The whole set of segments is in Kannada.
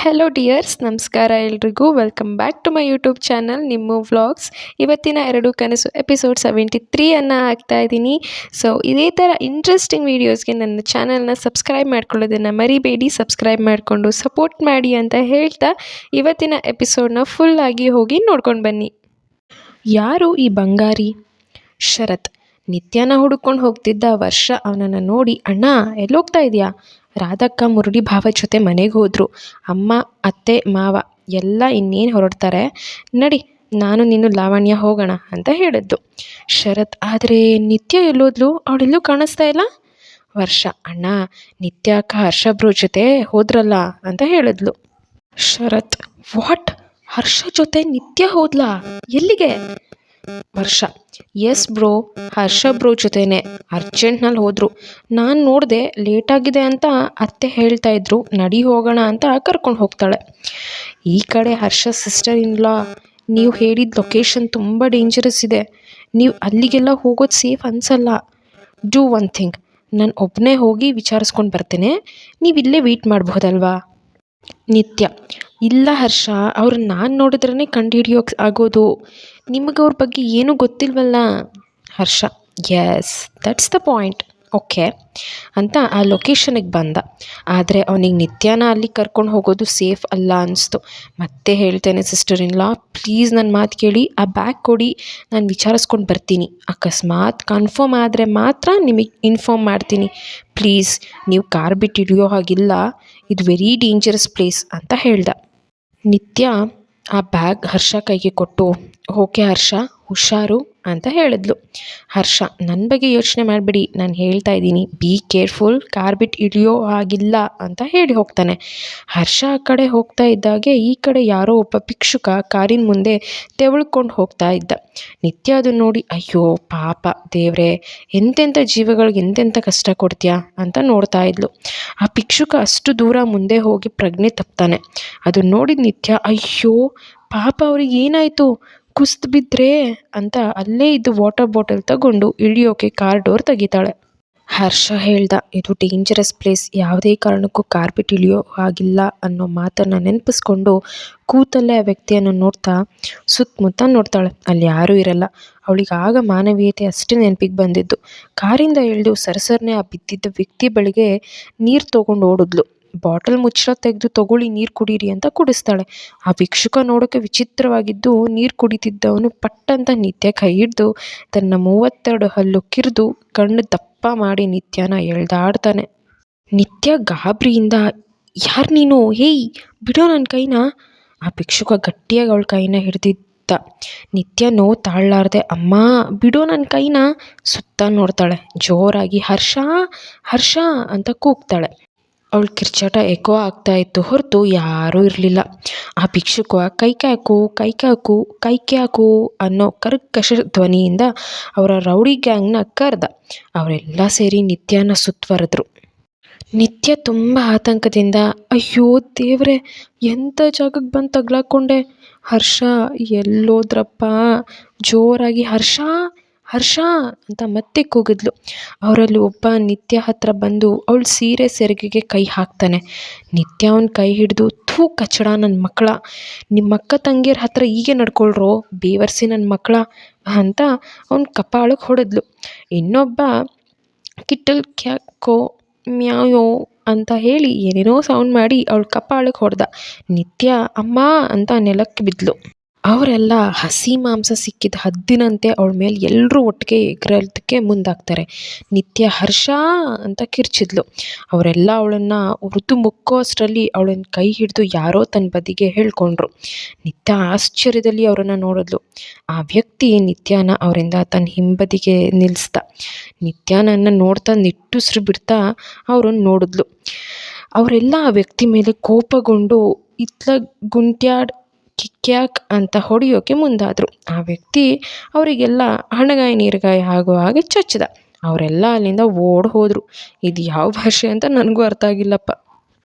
ಹೆಲೋ ಡಿಯರ್ಸ್, ನಮಸ್ಕಾರ ಎಲ್ರಿಗೂ. Welcome back to my YouTube channel ನಿಮ್ಮ ವ್ಲಾಗ್ಸ್. ಇವತ್ತಿನ 2 ಕನಸು ಎಪಿಸೋಡ್ 73 ಹಾಕ್ತಾ ಇದ್ದೀನಿ. ಸೊ ಇದೇ ಥರ ಇಂಟ್ರೆಸ್ಟಿಂಗ್ ವೀಡಿಯೋಸ್ಗೆ ನನ್ನ ಚಾನಲ್ನ ಸಬ್ಸ್ಕ್ರೈಬ್ ಮಾಡ್ಕೊಳ್ಳೋದನ್ನು ಮರಿಬೇಡಿ. ಸಬ್ಸ್ಕ್ರೈಬ್ ಮಾಡಿಕೊಂಡು ಸಪೋರ್ಟ್ ಮಾಡಿ ಅಂತ ಹೇಳ್ತಾ ಇವತ್ತಿನ ಎಪಿಸೋಡ್ನ ಫುಲ್ಲಾಗಿ ಹೋಗಿ ನೋಡ್ಕೊಂಡು ಬನ್ನಿ. ಯಾರು ಈ ಬಂಗಾರಿ? ಶರತ್. ನಿತ್ಯನ ಹುಡುಕೊಂಡು ಹೋಗ್ತಿದ್ದ ವರ್ಷ ಅವನನ್ನು ನೋಡಿ, ಅಣ್ಣ ಎಲ್ಲೋಗ್ತಾ ಇದೆಯಾ? ರಾಧಕ್ಕ ಮುರುಡಿ ಭಾವ ಜೊತೆ ಮನೆಗೆ ಹೋದರು. ಅಮ್ಮ, ಅತ್ತೆ, ಮಾವ ಎಲ್ಲ ಇನ್ನೇನು ಹೊರಡ್ತಾರೆ, ನಡಿ ನಾನು ನೀನು ಲಾವಣ್ಯ ಹೋಗೋಣ ಅಂತ ಹೇಳಿದ್ದು. ಶರತ್. ಆದರೆ ನಿತ್ಯ ಎಲ್ಲೋದ್ಲು? ಅವಳೆಲ್ಲೂ ಕಾಣಿಸ್ತಾ ಇಲ್ಲ. ವರ್ಷ. ಅಣ್ಣ, ನಿತ್ಯ ಅಕ್ಕ ಹರ್ಷಬ್ರ ಜೊತೆ ಹೋದ್ರಲ್ಲ ಅಂತ ಹೇಳಿದ್ಲು. ಶರತ್. ವಾಟ್? ಹರ್ಷ ಜೊತೆ ನಿತ್ಯ ಹೋದ್ಲಾ? ಎಲ್ಲಿಗೆ? ವರ್ಷ. ಎಸ್ ಬ್ರೋ, ಹರ್ಷ ಬ್ರೋ ಜೊತೆನೆ ಅರ್ಜೆಂಟ್ನಲ್ಲಿ ಹೋದರು. ನಾನು ನೋಡಿದೆ, ಲೇಟಾಗಿದೆ ಅಂತ ಅತ್ತೆ ಹೇಳ್ತಾ ಇದ್ರು. ನಡಿ ಹೋಗೋಣ ಅಂತ ಕರ್ಕೊಂಡು ಹೋಗ್ತಾಳೆ. ಈ ಕಡೆ ಹರ್ಷ ಸಿಸ್ಟರ್ ಇನ್ಲಾ, ನೀವು ಹೇಳಿದ ಲೊಕೇಶನ್ ತುಂಬ ಡೇಂಜರಸ್ ಇದೆ, ನೀವು ಅಲ್ಲಿಗೆಲ್ಲ ಹೋಗೋದು ಸೇಫ್ ಅನಿಸಲ್ಲ. ಡೂ ಒನ್ ಥಿಂಗ್, ನಾನು ಒಬ್ಬನೇ ಹೋಗಿ ವಿಚಾರಿಸ್ಕೊಂಡು ಬರ್ತೇನೆ, ನೀವು ಇಲ್ಲೇ ವೆಯ್ಟ್ ಮಾಡಬಹುದಲ್ವಾ? ನಿತ್ಯ. ಇಲ್ಲ ಹರ್ಷ, ಅವ್ರು ನಾನು ನೋಡಿದ್ರೇ ಕಂಡುಹಿಡಿಯೋಕೆ ಆಗೋದು, ನಿಮಗೆ ಅವ್ರ ಬಗ್ಗೆ ಏನೂ ಗೊತ್ತಿಲ್ವಲ್ಲ. Harsha. Yes, that's the point. Okay ಅಂತ ಆ ಲೊಕೇಶನಿಗೆ ಬಂದ. ಆದರೆ ಅವನಿಗೆ ನಿತ್ಯನ ಅಲ್ಲಿ ಕರ್ಕೊಂಡು ಹೋಗೋದು ಸೇಫ್ ಅಲ್ಲ ಅನ್ನಿಸ್ತು. ಮತ್ತೆ ಹೇಳ್ತೇನೆ ಸಿಸ್ಟರ್ ಇನ್ ಲಾ, ಪ್ಲೀಸ್ ನನ್ನ ಮಾತು ಕೇಳಿ, ಆ ಬ್ಯಾಗ್ ಕೊಡಿ, ನಾನು ವಿಚಾರಿಸ್ಕೊಂಡು ಬರ್ತೀನಿ. ಅಕಸ್ಮಾತ್ ಕನ್ಫರ್ಮ್ ಆದರೆ ಮಾತ್ರ ನಿಮಗೆ ಇನ್ಫಾರ್ಮ್ ಮಾಡ್ತೀನಿ. ಪ್ಲೀಸ್ ನೀವು ಕಾರ್ ಬಿಟ್ಟು ಹಿಡಿಯೋ ಹಾಗಿಲ್ಲ, ಇದು ವೆರಿ ಡೇಂಜರಸ್ ಪ್ಲೇಸ್ ಅಂತ ಹೇಳ್ದ. ನಿತ್ಯ ಆ ಬ್ಯಾಗ್ ಹರ್ಷ ಕೈಗೆ ಕೊಟ್ಟು, ಓಕೆ ಹರ್ಷ, ಹುಷಾರು ಅಂತ ಹೇಳಿದ್ಲು. ಹರ್ಷ. ನನ್ನ ಬಗ್ಗೆ ಯೋಚನೆ ಮಾಡಬೇಡಿ, ನಾನು ಹೇಳ್ತಾ ಇದ್ದೀನಿ, ಬಿ ಕೇರ್ಫುಲ್, ಕಾರ್ ಬಿಟ್ಟು ಹಿಡಿಯೋ ಹಾಗಿಲ್ಲ ಅಂತ ಹೇಳಿ ಹೋಗ್ತಾನೆ. ಹರ್ಷ ಆ ಕಡೆ ಹೋಗ್ತಾ ಇದ್ದಾಗೆ ಈ ಕಡೆ ಯಾರೋ ಒಬ್ಬ ಭಿಕ್ಷುಕ ಕಾರಿನ ಮುಂದೆ ತೆವಳ್ಕೊಂಡು ಹೋಗ್ತಾ ಇದ್ದ. ನಿತ್ಯ ಅದನ್ನು ನೋಡಿ, ಅಯ್ಯೋ ಪಾಪ ದೇವ್ರೆ, ಎಂತೆಂಥ ಜೀವಗಳಿಗೆ ಎಂತೆಂಥ ಕಷ್ಟ ಕೊಡ್ತೀಯಾ ಅಂತ ನೋಡ್ತಾ ಇದ್ಲು. ಆ ಭಿಕ್ಷುಕ ಅಷ್ಟು ದೂರ ಮುಂದೆ ಹೋಗಿ ಪ್ರಜ್ಞೆ ತಪ್ತಾನೆ. ಅದನ್ನು ನೋಡಿದ ನಿತ್ಯ, ಅಯ್ಯೋ ಪಾಪ ಅವ್ರಿಗೆ ಏನಾಯಿತು, ಕುಸ್ದು ಬಿದ್ದರೆ ಅಂತ ಅಲ್ಲೇ ಇದ್ದು ವಾಟರ್ ಬಾಟಲ್ ತಗೊಂಡು ಇಳಿಯೋಕೆ ಕಾರ್ ಡೋರ್ ತೆಗಿತಾಳೆ. ಹರ್ಷ ಹೇಳ್ದ, ಇದು ಡೇಂಜರಸ್ ಪ್ಲೇಸ್, ಯಾವುದೇ ಕಾರಣಕ್ಕೂ ಕಾರ್ ಬಿಟ್ಟು ಇಳಿಯೋ ಹಾಗಿಲ್ಲ ಅನ್ನೋ ಮಾತನ್ನು ನೆನಪಿಸ್ಕೊಂಡು ಕೂತಲ್ಲೇ ಆ ವ್ಯಕ್ತಿಯನ್ನು ನೋಡ್ತಾ ಸುತ್ತಮುತ್ತ ನೋಡ್ತಾಳೆ. ಅಲ್ಲಿ ಯಾರೂ ಇರಲ್ಲ. ಅವಳಿಗೆ ಆಗ ಮಾನವೀಯತೆ ಅಷ್ಟೇ ನೆನಪಿಗೆ ಬಂದಿದ್ದು. ಕಾರಿಂದ ಇಳಿದು ಸರಸರನೆ ಆ ಬಿದ್ದಿದ್ದ ವ್ಯಕ್ತಿ ಬಳಿಗೆ ನೀರು ತೊಗೊಂಡು ಓಡಿದ್ಲು. ಬಾಟಲ್ ಮುಚ್ಚಳ ತೆಗೆದು, ತಗೊಳ್ಳಿ ನೀರು ಕುಡೀರಿ ಅಂತ ಕುಡಿಸ್ತಾಳೆ. ಆ ಭಿಕ್ಷುಕ ನೋಡೋಕ್ಕೆ ವಿಚಿತ್ರವಾಗಿದ್ದು, ನೀರು ಕುಡಿತಿದ್ದವನು ಪಟ್ಟಂತ ನಿತ್ಯ ಕೈ ಹಿಡ್ದು ತನ್ನ 32 ಹಲ್ಲು ಕಿರಿದು ಕಣ್ಣು ದಪ್ಪ ಮಾಡಿ ನಿತ್ಯನ ಎಳ್ದಾಡ್ತಾನೆ. ನಿತ್ಯ ಗಾಬರಿಯಿಂದ, ಯಾರು ನೀನು? ಹೇಯ್ ಬಿಡೋ ನನ್ನ ಕೈನ. ಆ ಭಿಕ್ಷುಕ ಗಟ್ಟಿಯಾಗಿ ಅವಳ ಕೈನ ಹಿಡ್ದಿದ್ದ. ನಿತ್ಯ ನೋವು ತಾಳಲಾರ್ದೆ, ಅಮ್ಮ ಬಿಡೋ ನನ್ನ ಕೈನ. ಸುತ್ತ ನೋಡ್ತಾಳೆ. ಜೋರಾಗಿ ಹರ್ಷ ಹರ್ಷ ಅಂತ ಕೂಗ್ತಾಳೆ. ಅವಳ ಕಿರ್ಚಾಟ ಎಕೋ ಆಗ್ತಾ ಇತ್ತು ಹೊರತು ಯಾರೂ ಇರಲಿಲ್ಲ. ಆ ಭಿಕ್ಷುಕ ಕೈಕೆ ಹಾಕು ಕೈಕೆ ಹಾಕು ಕೈಕೆ ಹಾಕು ಅನ್ನೋ ಕರ್ಕಶ ಧ್ವನಿಯಿಂದ ಅವರ ರೌಡಿ ಗ್ಯಾಂಗ್ನ ಕರೆದ. ಅವರೆಲ್ಲ ಸೇರಿ ನಿತ್ಯನ ಸುತ್ತುವರೆದ್ರು. ನಿತ್ಯ ತುಂಬ ಆತಂಕದಿಂದ, ಅಯ್ಯೋ ದೇವ್ರೆ, ಎಂಥ ಜಾಗಕ್ಕೆ ಬಂದು ತಗ್ಲಾಕೊಂಡೆ. ಹರ್ಷ ಎಲ್ಲೋದ್ರಪ್ಪ? ಜೋರಾಗಿ ಹರ್ಷ ಹರ್ಷ ಅಂತ ಮತ್ತೆ ಕೂಗಿದ್ಲು. ಅವರಲ್ಲಿ ಒಬ್ಬ ನಿತ್ಯ ಹತ್ರ ಬಂದು ಅವಳು ಸೀರೆ ಸೆರಗಿಗೆ ಕೈ ಹಾಕ್ತಾನೆ. ನಿತ್ಯ ಅವನ ಕೈ ಹಿಡಿದು, ಥೂ ಕಚ್ಚಡ ನನ್ನ ಮಕ್ಕಳ, ನಿಮ್ಮ ಅಕ್ಕ ತಂಗಿಯರ ಹತ್ರ ಹೀಗೆ ನಡ್ಕೊಳ್ರೋ, ಬೇವರ್ಸಿ ನನ್ನ ಮಕ್ಕಳ ಅಂತ ಅವನ ಕಪಾಳಕ್ಕೆ ಹೊಡೆದ್ಲು. ಇನ್ನೊಬ್ಬ ಕಿಟ್ಟಲ್ ಕ್ಯಾಕೋ ಮ್ಯಾಯೋ ಅಂತ ಹೇಳಿ ಏನೇನೋ ಸೌಂಡ್ ಮಾಡಿ ಅವಳ ಕಪಾಳಕ್ಕೆ ಹೊಡೆದ. ನಿತ್ಯ ಅಮ್ಮ ಅಂತ ನೆಲಕ್ಕೆ ಬಿದ್ಲು. ಅವರೆಲ್ಲ ಹಸಿ ಮಾಂಸ ಸಿಕ್ಕಿದ ಹದ್ದಿನಂತೆ ಅವಳ ಮೇಲೆ ಎಲ್ಲರೂ ಒಟ್ಟಿಗೆ ಎಗರೋದಕ್ಕೆ ಮುಂದಾಗ್ತಾರೆ. ನಿತ್ಯ ಹರ್ಷ ಅಂತ ಕಿರ್ಚಿದ್ಲು. ಅವರೆಲ್ಲ ಅವಳನ್ನು ಉರಿದು ಮುಕ್ಕೋ ಅಷ್ಟರಲ್ಲಿ ಅವಳನ್ನು ಕೈ ಹಿಡಿದು ಯಾರೋ ತನ್ನ ಬದಿಗೆ ಹೇಳ್ಕೊಂಡ್ರು. ನಿತ್ಯ ಆಶ್ಚರ್ಯದಲ್ಲಿ ಅವರನ್ನು ನೋಡಿದ್ಲು. ಆ ವ್ಯಕ್ತಿ ನಿತ್ಯನ ಅವರಿಂದ ತನ್ನ ಹಿಂಬದಿಗೆ ನಿಲ್ಲಿಸ್ದ. ನಿತ್ಯನನ್ನು ನೋಡ್ತಾ ನಿಟ್ಟುಸಿರು ಬಿಡ್ತಾ ಅವರನ್ನು ನೋಡಿದ್ಲು. ಅವರೆಲ್ಲ ಆ ವ್ಯಕ್ತಿ ಮೇಲೆ ಕೋಪಗೊಂಡು ಇತ್ಲ ಗುಂಟ್ಯಾಡ್ ಕಿಕ್ಯಾಕ್ ಅಂತ ಹೊಡೆಯೋಕೆ ಮುಂದಾದರು. ಆ ವ್ಯಕ್ತಿ ಅವರಿಗೆಲ್ಲ ಹಣಗಾಯಿ ನೀರುಗಾಯಿ ಆಗೋ ಹಾಗೆ ಚಚ್ಚಿದ. ಅವರೆಲ್ಲ ಅಲ್ಲಿಂದ ಓಡಿ ಹೋದರು. ಇದು ಯಾವ ಭಾಷೆ ಅಂತ ನನಗೂ ಅರ್ಥ ಆಗಿಲ್ಲಪ್ಪ.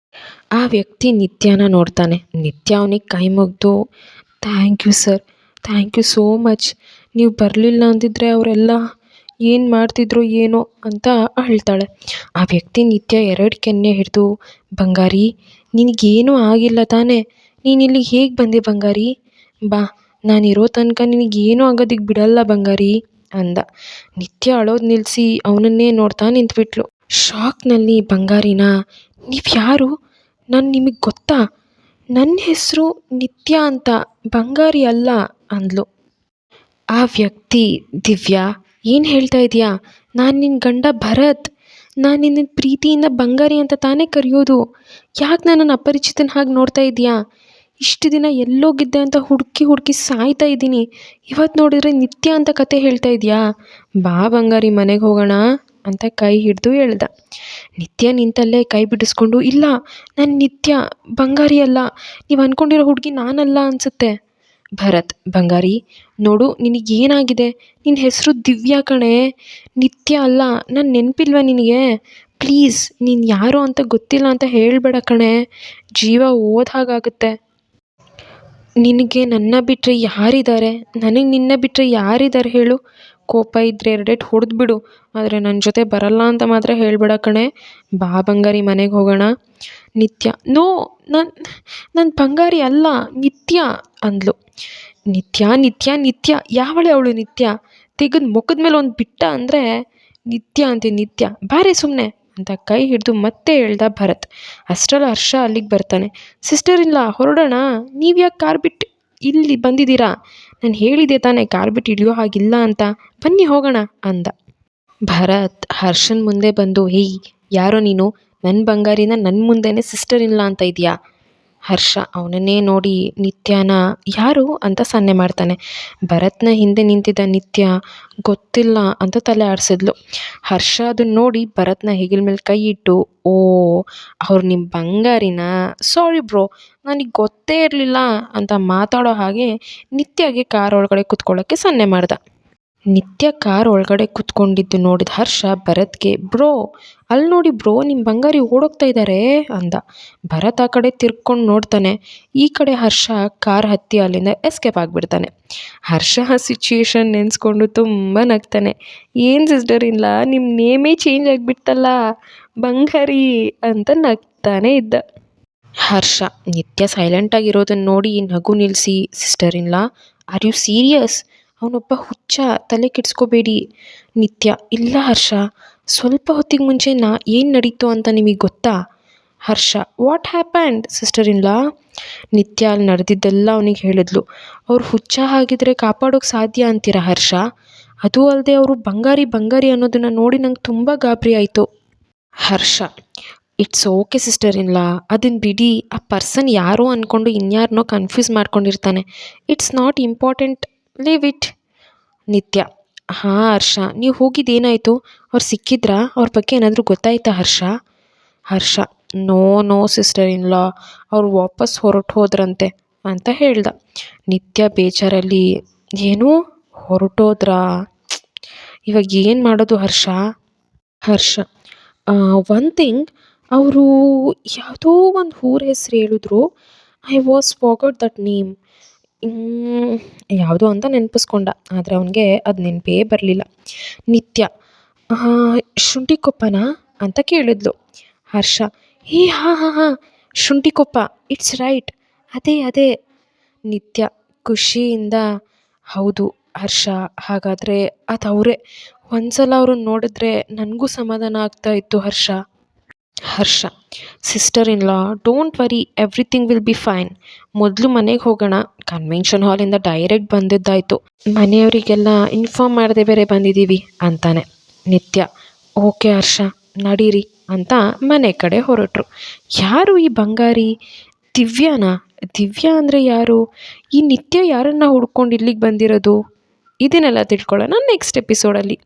ಆ ವ್ಯಕ್ತಿ ನಿತ್ಯನ ನೋಡ್ತಾನೆ. ನಿತ್ಯ ಅವನಿಗೆ ಕೈ ಮುಗಿದು, thank you sir, thank you so much, ನೀವು ಬರಲಿಲ್ಲ ಅಂದಿದ್ರೆ ಅವರೆಲ್ಲ ಏನು ಮಾಡ್ತಿದ್ರೋ ಏನೋ ಅಂತ ಅಳ್ತಾಳೆ. ಆ ವ್ಯಕ್ತಿ ನಿತ್ಯ 2 ಕೆನ್ನೆ ಹಿಡಿದು, ಬಂಗಾರಿ ನಿನಗೇನೂ ಆಗಿಲ್ಲ ತಾನೇ, ನೀನು ಇಲ್ಲಿಗೆ ಹೇಗೆ ಬಂದೆ ಬಂಗಾರಿ, ಬಾ ನಾನಿರೋ ತನಕ ನಿನಗೇನೂ ಆಗೋದಕ್ಕೆ ಬಿಡಲ್ಲ ಬಂಗಾರಿ ಅಂದ. ನಿತ್ಯ ಅಳೋದು ನಿಲ್ಲಿಸಿ ಅವನನ್ನೇ ನೋಡ್ತಾ ನಿಂತ್ಬಿಟ್ಲು. ಶಾಕ್ನಲ್ಲಿ ಬಂಗಾರಿನ, ನೀವು ಯಾರು, ನಾನು ನಿಮಗೆ ಗೊತ್ತಾ, ನನ್ನ ಹೆಸರು ನಿತ್ಯ ಅಂತ, ಬಂಗಾರಿ ಅಲ್ಲ ಅಂದ್ಲು. ಆ ವ್ಯಕ್ತಿ, ದಿವ್ಯಾ ಏನು ಹೇಳ್ತಾ ಇದೆಯಾ, ನಾನು ನಿನ್ನ ಗಂಡ ಭರತ್, ನಾನು ನಿನ್ನ ಪ್ರೀತಿಯಿಂದ ಬಂಗಾರಿ ಅಂತ ತಾನೇ ಕರೆಯೋದು, ಯಾಕೆ ನನ್ನನ್ನು ಅಪರಿಚಿತನ ಹಾಗೆ ನೋಡ್ತಾ ಇದೆಯಾ, ಇಷ್ಟು ದಿನ ಎಲ್ಲೋಗಿದ್ದೆ ಅಂತ ಹುಡುಕಿ ಹುಡುಕಿ ಸಾಯ್ತಾ ಇದ್ದೀನಿ, ಇವತ್ತು ನೋಡಿದ್ರೆ ನಿತ್ಯ ಅಂತ ಕತೆ ಹೇಳ್ತಾ ಇದೆಯಾ, ಬಾ ಬಂಗಾರಿ ಮನೆಗೆ ಹೋಗೋಣ ಅಂತ ಕೈ ಹಿಡಿದು ಹೇಳ್ದ. ನಿತ್ಯ ನಿಂತಲ್ಲೇ ಕೈ ಬಿಡಿಸ್ಕೊಂಡು, ಇಲ್ಲ ನಾನು ನಿತ್ಯ, ಬಂಗಾರಿ ಅಲ್ಲ, ನೀವು ಅಂದ್ಕೊಂಡಿರೋ ಹುಡುಗಿ ನಾನಲ್ಲ ಅನಿಸುತ್ತೆ. ಭರತ್, ಬಂಗಾರಿ ನೋಡು ನಿನಗೇನಾಗಿದೆ, ನಿನ್ನ ಹೆಸರು ದಿವ್ಯಾ ಕಣೆ, ನಿತ್ಯ ಅಲ್ಲ, ನಾನು ನೆನಪಿಲ್ವ ನಿನಗೆ, ಪ್ಲೀಸ್ ನೀನು ಯಾರು ಅಂತ ಗೊತ್ತಿಲ್ಲ ಅಂತ ಹೇಳಬೇಡ ಕಣೆ, ಜೀವ ಹೋದ ಹಾಗಾಗುತ್ತೆ. ನಿನಗೆ ನನ್ನ ಬಿಟ್ಟರೆ ಯಾರಿದ್ದಾರೆ, ನನಗೆ ನಿನ್ನ ಬಿಟ್ಟರೆ ಯಾರಿದ್ದಾರೆ ಹೇಳು, ಕೋಪ ಇದ್ದರೆ 2 ಹೊಡೆದ್ಬಿಡು, ಆದರೆ ನನ್ನ ಜೊತೆ ಬರಲ್ಲ ಅಂತ ಮಾತ್ರ ಹೇಳಬೇಡ ಕಣೆ, ಬಾ ಬಂಗಾರಿ ಮನೆಗೆ ಹೋಗೋಣ. ನಿತ್ಯ, ನೋ, ನನ್ನ ಬಂಗಾರಿ ಅಲ್ಲ ನಿತ್ಯ ಅಂದ್ಲು. ನಿತ್ಯ ನಿತ್ಯ ನಿತ್ಯ, ಯಾವಳೆ ಅವಳು ನಿತ್ಯ, ತೆಗೆದು ಮುಖದ ಮೇಲೆ ಒಂದು ಬಿಟ್ಟ ಅಂದರೆ ನಿತ್ಯ ಅಂತೆ ನಿತ್ಯ, ಬಾರೆ ಸುಮ್ಮನೆ ಅಂತ ಕೈ ಹಿಡಿದು ಮತ್ತೆ ಹೇಳ್ದ ಭರತ್. ಅಷ್ಟರಲ್ಲಿ ಹರ್ಷ ಅಲ್ಲಿಗೆ ಬರ್ತಾನೆ. ಸಿಸ್ಟರ್ ಇಲ್ಲ ಹೊರಡೋಣ, ನೀವು ಯಾಕೆ ಕಾರ್ ಬಿಟ್ಟು ಇಲ್ಲಿ ಬಂದಿದ್ದೀರಾ, ನಾನು ಹೇಳಿದೆ ತಾನೇ ಕಾರ್ ಬಿಟ್ಟು ಇಳಿಯೋ ಹಾಗಿಲ್ಲ ಅಂತ, ಬನ್ನಿ ಹೋಗೋಣ ಅಂದ. ಭರತ್ ಹರ್ಷನ್ ಮುಂದೆ ಬಂದು, ಹೇಯ್ ಯಾರೋ ನೀನು, ನನ್ನ ಬಂಗಾರಿನ ನನ್ನ ಮುಂದೆನೇ ಸಿಸ್ಟರ್ ಇಲ್ಲ ಅಂತ ಇದೆಯಾ. ಹರ್ಷ ಅವನನ್ನೇ ನೋಡಿ ನಿತ್ಯನ ಯಾರು ಅಂತ ಸನ್ನೆ ಮಾಡ್ತಾನೆ. ಭರತ್ನ ಹಿಂದೆ ನಿಂತಿದ್ದ ನಿತ್ಯ ಗೊತ್ತಿಲ್ಲ ಅಂತ ತಲೆ ಆಡಿಸಿದ್ಲು. ಹರ್ಷ ಅದನ್ನ ನೋಡಿ ಭರತ್ನ ಹೆಗಲ ಮೇಲೆ ಕೈ ಇಟ್ಟು, ಓ ಅವ್ರು ನಿಮ್ಮ ಬಂಗಾರಿನ, ಸಾರಿ ಬ್ರೋ ನನಗೆ ಗೊತ್ತೇ ಇರಲಿಲ್ಲ ಅಂತ ಮಾತಾಡೋ ಹಾಗೆ ನಿತ್ಯಗೆ ಕಾರ್ ಒಳಗಡೆ ಕೂತ್ಕೊಳ್ಳೋಕ್ಕೆ ಸನ್ನೆ ಮಾಡ್ದ. ನಿತ್ಯ ಕಾರ್ ಒಳಗಡೆ ಕೂತ್ಕೊಂಡಿದ್ದು ನೋಡಿದ ಹರ್ಷ ಭರತ್ಗೆ, ಬ್ರೋ ಅಲ್ಲಿ ನೋಡಿ ಬ್ರೋ ನಿಮ್ಮ ಬಂಗಾರಿ ಓಡೋಗ್ತಾ ಇದ್ದಾರೆ ಅಂದ. ಭರತ್ ಆ ಕಡೆ ತಿರ್ಕೊಂಡು ನೋಡ್ತಾನೆ. ಈ ಕಡೆ ಹರ್ಷ ಕಾರ್ ಹತ್ತಿ ಅಲ್ಲಿಂದ ಎಸ್ಕೇಪ್ ಆಗಿಬಿಡ್ತಾನೆ. ಹರ್ಷ ಆ ಸಿಚುಯೇಷನ್ ನೆನೆಸ್ಕೊಂಡು ತುಂಬ ನಗ್ತಾನೆ. ಏನು ಸಿಸ್ಟರ್ ಇಲ್ಲ, ನಿಮ್ಮ ನೇಮೇ ಚೇಂಜ್ ಆಗಿಬಿಡ್ತಲ್ಲ ಬಂಗಾರಿ ಅಂತ ನಗ್ತಾನೆ ಇದ್ದ. ಹರ್ಷ ನಿತ್ಯ ಸೈಲೆಂಟಾಗಿರೋದನ್ನು ನೋಡಿ ನಗು ನಿಲ್ಲಿಸಿ, ಸಿಸ್ಟರ್ ಇಲ್ಲ ಆರ್ ಯು ಸೀರಿಯಸ್, ಅವನೊಬ್ಬ ಹುಚ್ಚ, ತಲೆ ಕೆಡಿಸ್ಕೋಬೇಡಿ. ನಿತ್ಯ, ಇಲ್ಲ ಹರ್ಷ, ಸ್ವಲ್ಪ ಹೊತ್ತಿಗೆ ಮುಂಚೆ ಏನು ನಡೀತು ಅಂತ ನಿಮಗೆ ಗೊತ್ತಾ. ಹರ್ಷ, ವಾಟ್ ಹ್ಯಾಪಂಡ್ ಸಿಸ್ಟರ್ ಇಲ್ಲ. ನಿತ್ಯ ಅಲ್ಲಿ ನಡೆದಿದ್ದೆಲ್ಲ ಅವನಿಗೆ ಹೇಳಿದ್ಲು. ಅವ್ರು ಹುಚ್ಚ ಆಗಿದ್ರೆ ಕಾಪಾಡೋಕ್ಕೆ ಸಾಧ್ಯ ಅಂತೀರಾ ಹರ್ಷ, ಅದೂ ಅಲ್ಲದೆ ಅವರು ಬಂಗಾರಿ ಬಂಗಾರಿ ಅನ್ನೋದನ್ನು ನೋಡಿ ನಂಗೆ ತುಂಬ ಗಾಬರಿ ಆಯಿತು. ಹರ್ಷ, ಇಟ್ಸ್ ಓಕೆ ಸಿಸ್ಟರ್ ಇಲ್ಲ, ಅದನ್ನು ಬಿಡಿ, ಆ ಪರ್ಸನ್ ಯಾರೋ ಅಂದ್ಕೊಂಡು ಇನ್ಯಾರನ್ನೋ ಕನ್ಫ್ಯೂಸ್ ಮಾಡ್ಕೊಂಡಿರ್ತಾನೆ, it's not important, leave it. Nithya, ಹಾಂ ಹರ್ಷ, ನೀವು ಹೋಗಿದ್ದೇನಾಯಿತು, ಅವ್ರು ಸಿಕ್ಕಿದ್ರಾ, ಅವ್ರ ಬಗ್ಗೆ ಏನಾದರೂ ಗೊತ್ತಾಯ್ತಾ ಹರ್ಷ. ಹರ್ಷ, ನೋ ಸಿಸ್ಟರ್ ಇಲ್ಲ, ಅವ್ರು ವಾಪಸ್ ಹೊರಟು ಹೋದ್ರಂತೆ ಅಂತ ಹೇಳ್ದ. ನಿತ್ಯ ಬೇಜಾರಲ್ಲಿ, ಏನು ಹೊರಟೋದ್ರಾ, ಇವಾಗ ಏನು ಮಾಡೋದು ಹರ್ಷ. ಹರ್ಷ, ಒನ್ ಥಿಂಗ್, ಅವರು ಯಾವುದೋ ಒಂದು ಊರ ಹೆಸರು ಹೇಳಿದ್ರು, I was forgot that name, ಯಾವುದೋ ಅಂತ ನೆನಪಿಸ್ಕೊಂಡ, ಆದರೆ ಅವನಿಗೆ ಅದು ನೆನಪೇ ಬರಲಿಲ್ಲ. ನಿತ್ಯ, ಶುಂಠಿಕೊಪ್ಪನಾ ಅಂತ ಕೇಳಿದ್ಲು. ಹರ್ಷ, ಹಾಂ ಶುಂಠಿಕೊಪ್ಪ, ಇಟ್ಸ್ ರೈಟ್, ಅದೇ. ನಿತ್ಯ ಖುಷಿಯಿಂದ, ಹೌದು ಹರ್ಷ, ಹಾಗಾದರೆ ಅದು ಅವರೇ, ಒಂದ್ಸಲ ಅವ್ರನ್ನ ನೋಡಿದ್ರೆ ನನಗೂ ಸಮಾಧಾನ ಆಗ್ತಾ ಇತ್ತು Harsha. Harsha, sister in law don't worry, everything will be fine, ಮೊದಲು ಮನೆಗೆ ಹೋಗೋಣ, ಕನ್ವೆನ್ಷನ್ ಹಾಲಿಂದ ಡೈರೆಕ್ಟ್ ಬಂದಿದ್ದಾಯಿತು, ಮನೆಯವರಿಗೆಲ್ಲ ಇನ್ಫಾರ್ಮ್ ಮಾಡದೆ ಬೇರೆ ಬಂದಿದ್ದೀವಿ ಅಂತಾನೆ. ನಿತ್ಯ, ಓಕೆ ಹರ್ಷ ನಡೀರಿ ಅಂತ ಮನೆ ಕಡೆ ಹೊರಟರು. ಯಾರು ಈ ಬಂಗಾರಿ, ದಿವ್ಯಾ ಅಂದರೆ ಯಾರು, ಈ ನಿತ್ಯ ಯಾರನ್ನು ಹುಡ್ಕೊಂಡು ಇಲ್ಲಿಗೆ ಬಂದಿರೋದು, ಇದನ್ನೆಲ್ಲ ತಿಳ್ಕೊಳ್ಳೋಣ ನೆಕ್ಸ್ಟ್ ಎಪಿಸೋಡಲ್ಲಿ.